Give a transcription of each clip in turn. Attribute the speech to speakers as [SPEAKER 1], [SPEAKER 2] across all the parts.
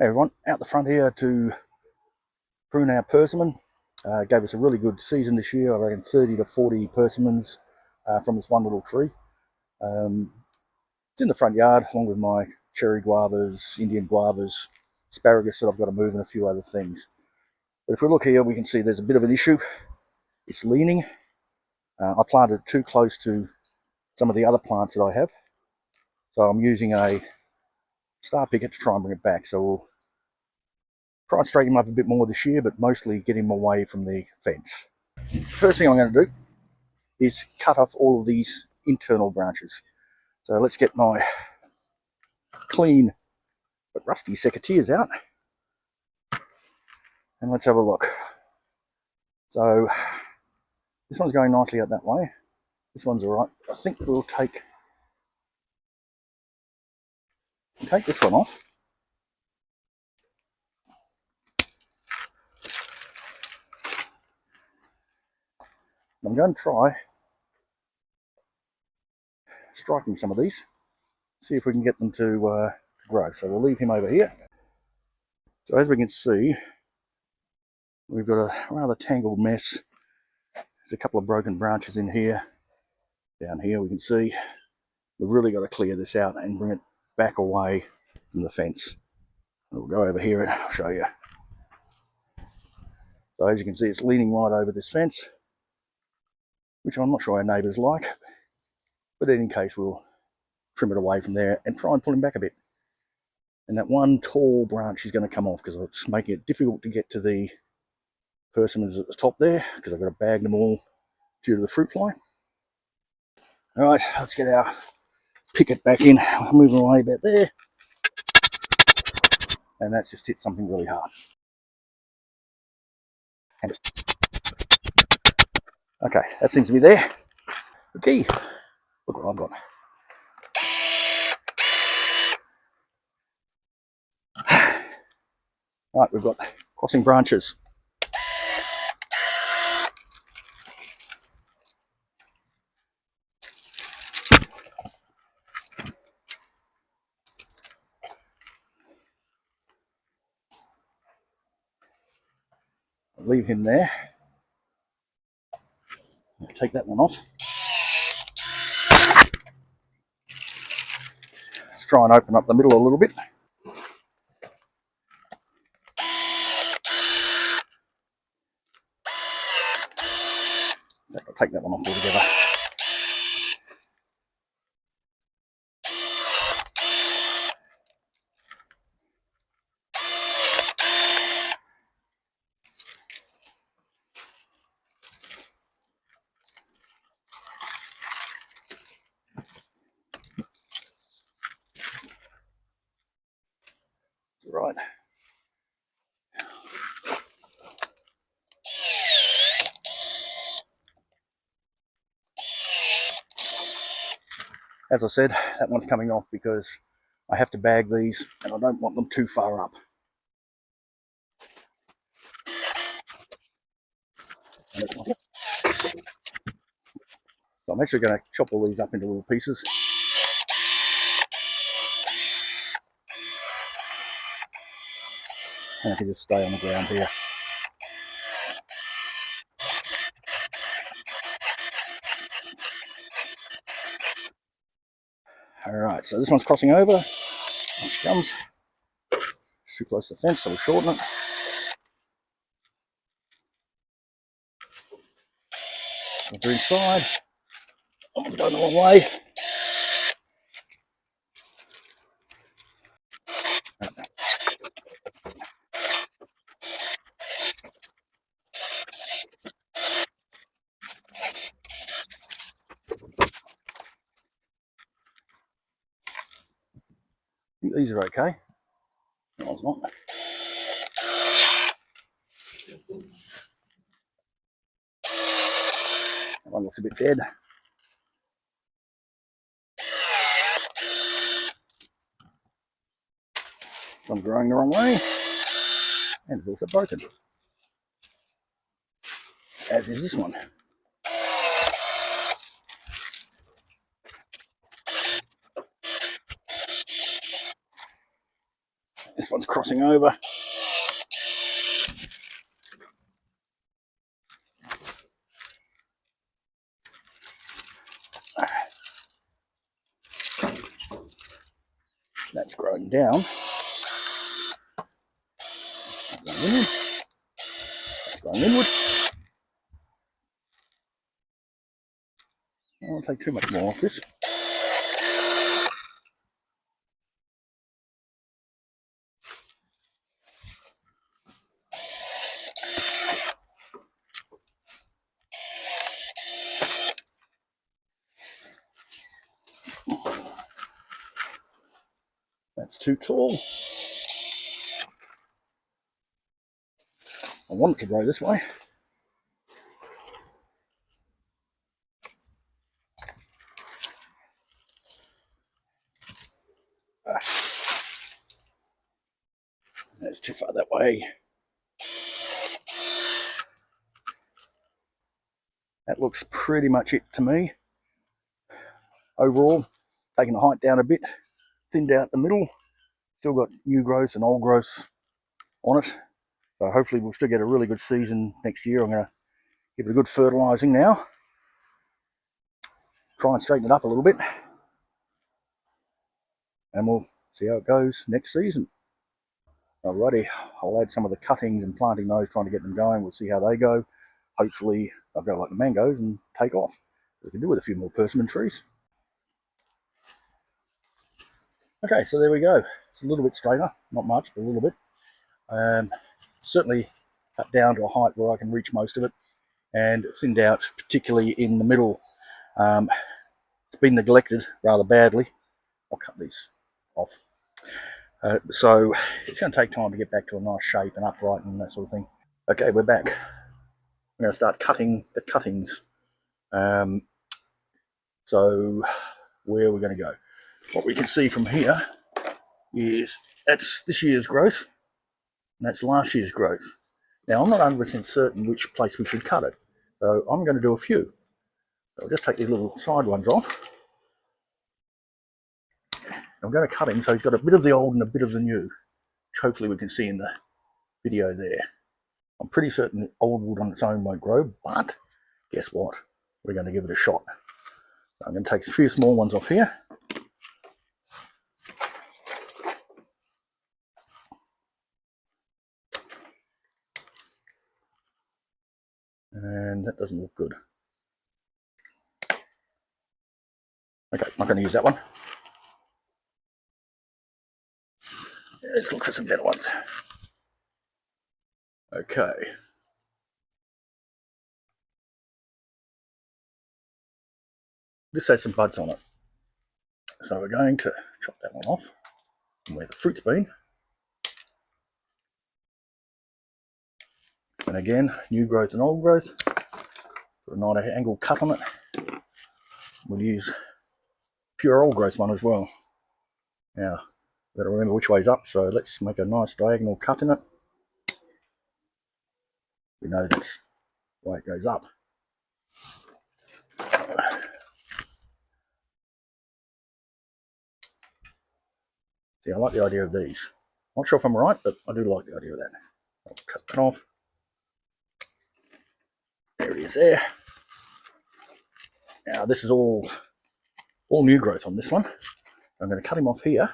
[SPEAKER 1] Hey everyone, out the front here to prune our persimmon. Gave us a really good season this year. I reckon 30 to 40 persimmons from this one little tree. It's in the front yard along with my cherry guavas, Indian guavas, asparagus that I've got to move and a few other things. But if we look here, we can see there's a bit of an issue. It's leaning. I planted too close to some of the other plants that I have. So I'm using a star picket to try and bring it back. So we'll try and straighten him up a bit more this year, but mostly get him away from the fence. First thing I'm going to do is cut off all of these internal branches. So let's get my clean but rusty secateurs out and let's have a look. So this one's going nicely out that way. This one's all right. I think we'll take this one off. I'm going to try striking some of these, see if we can get them to grow. So we'll leave him over here. So as we can see, we've got a rather tangled mess. There's a couple of broken branches in here. Down here we can see we've really got to clear this out and bring it back away from the fence. We'll go over here and I'll show you. So as you can see, it's leaning right over this fence, which I'm not sure our neighbours like, but in any case we'll trim it away from there and try and pull him back a bit. And that one tall branch is going to come off because it's making it difficult to get to the persimmons at the top there because I've got to bag them all due to the fruit fly. All right, let's get our picket back in. We'll move away about there. And that's just hit something really hard. Okay, that seems to be there. Okay, look what I've got. Right, we've got crossing branches. I'll leave him there. I'll take that one off. Let's try and open up the middle a little bit. I'll take that one off altogether. Right. As I said, that one's coming off because I have to bag these and I don't want them too far up. So I'm actually going to chop all these up into little pieces. And I can just stay on the ground here. Alright, so this one's crossing over. Off she comes. It's too close to the fence, so we'll shorten it. Over inside. That one's going the wrong way. I think these are okay. That one's not. That one looks a bit dead. One's growing the wrong way. And it's also broken. As is this one. This one's crossing over. That's growing down. That's going inward. I won't take too much more off this. That's too tall. I want it to grow this way. That's too far that way. That looks pretty much it to me. Overall, taking the height down a bit, thinned out the middle, still got new growth and old growth on it. So hopefully we'll still get a really good season next year. I'm going to give it a good fertilising now. Try and straighten it up a little bit. And we'll see how it goes next season. Alrighty, I'll add some of the cuttings and planting those, trying to get them going. We'll see how they go. Hopefully they'll go like the mangoes and take off. We can do with a few more persimmon trees. Okay, so there we go. It's a little bit straighter, not much, but a little bit. Certainly cut down to a height where I can reach most of it, and thinned out, particularly in the middle. It's been neglected rather badly. I'll cut these off. So it's going to take time to get back to a nice shape and upright and that sort of thing. Okay, we're back. I'm going to start cutting the cuttings. So where are we going to go? What we can see from here is that's this year's growth, and that's last year's growth. Now, I'm not 100% certain which place we should cut it, so I'm going to do a few. So I'll just take these little side ones off. I'm going to cut him so he's got a bit of the old and a bit of the new, which hopefully we can see in the video there. I'm pretty certain old wood on its own won't grow, but guess what? We're going to give it a shot. So I'm going to take a few small ones off here. And that doesn't look good. Okay, I'm not going to use that one. Let's look for some better ones. Okay. This has some buds on it. So we're going to chop that one off from where the fruit's been. And again, new growth and old growth. Put a 90 angle cut on it. We'll use pure old growth one as well. Now, we've got to remember which way's up, so let's make a nice diagonal cut in it. We know that's why it goes up. See, I like the idea of these. Not sure if I'm right, but I do like the idea of that. I'll cut that off. There it is there. Now, this is all new growth on this one. I'm going to cut him off here.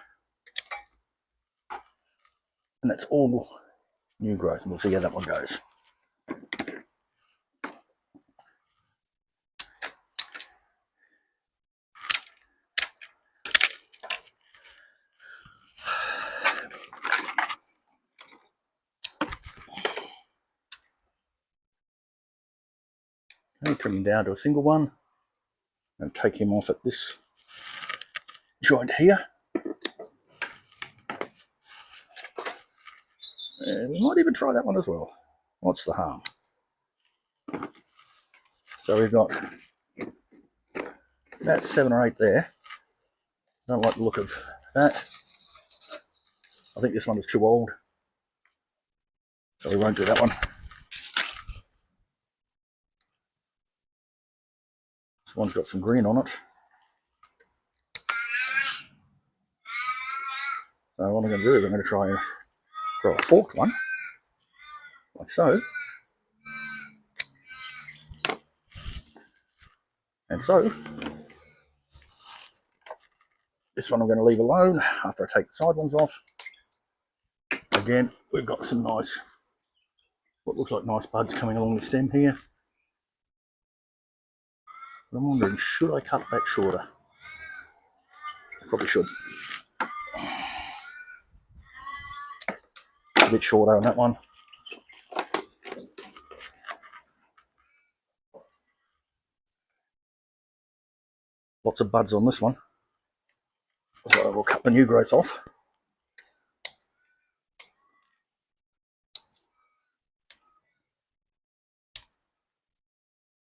[SPEAKER 1] And that's all new growth, and we'll see how that one goes. Okay, trim him down to a single one, and take him off at this joint here. And we might even try that one as well. What's the harm? So we've got about 7 or 8 there. Don't like the look of that. I think this one is too old, so we won't do that one. This one's got some green on it. So what I'm going to do is I'm going to try and Or a forked one, like so. And so, this one I'm going to leave alone after I take the side ones off. Again, we've got some nice, what looks like nice buds coming along the stem here. But I'm wondering, should I cut that shorter? I probably should. It's a bit shorter on that one. Lots of buds on this one. So we'll cut the new growth off.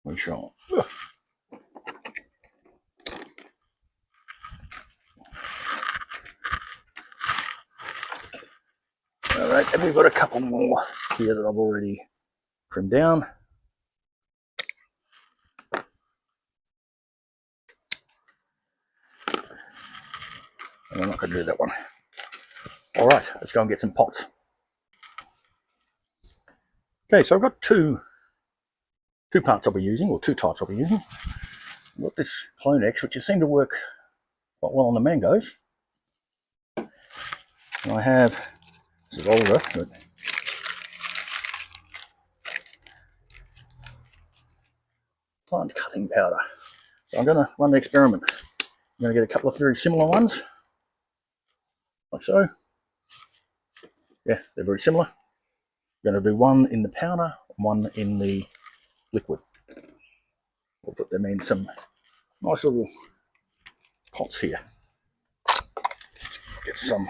[SPEAKER 1] We shall. Alright, and we've got a couple more here that I've already trimmed down. And we're not going to do that one. Alright, let's go and get some pots. Okay, so I've got two parts I'll be using, or two types I'll be using. I've got this Clone X, which seemed to work quite well on the mangoes. And I have, this is older, but plant cutting powder. So I'm going to run the experiment. I'm going to get a couple of very similar ones, like so. Yeah, they're very similar. I'm going to do one in the powder, one in the liquid. We'll put them in some nice little pots here. Let's get some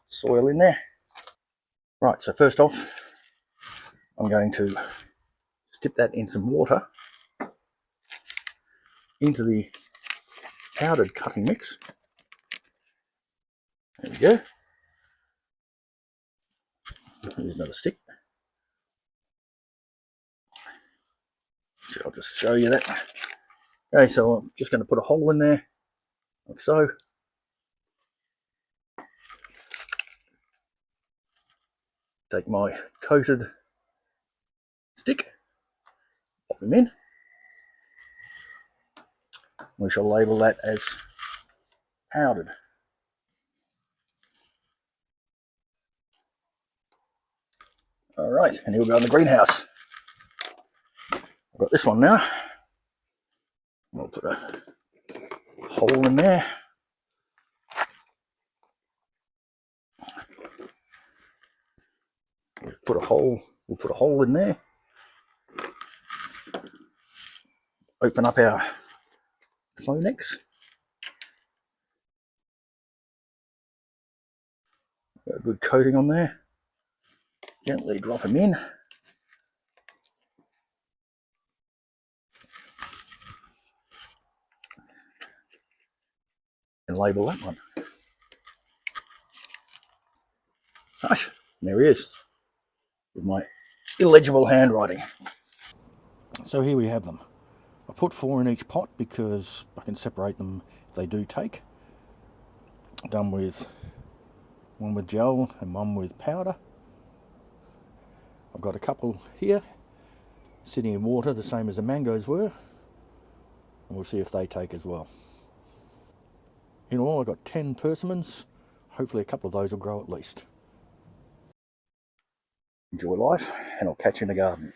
[SPEAKER 1] soil in there. Right, so first off, I'm going to dip that in some water into the powdered cutting mix. There we go. Here's another stick. So I'll just show you that. Okay, so I'm just going to put a hole in there, like so. Take my coated stick, pop them in. We shall label that as powdered. All right, and here we go in the greenhouse. I've got this one now. We'll put a hole in there. We'll put a hole in there. Open up our Clone X. Got a good coating on there. Gently drop them in. And label that one. Right, there he is, with my illegible handwriting. So here we have them. I put 4 in each pot because I can separate them if they do take. Done with one with gel and one with powder. I've got a couple here sitting in water, the same as the mangoes were, and we'll see if they take as well. In all, I've got 10 persimmons. Hopefully a couple of those will grow at least. Enjoy life, and I'll catch you in the garden.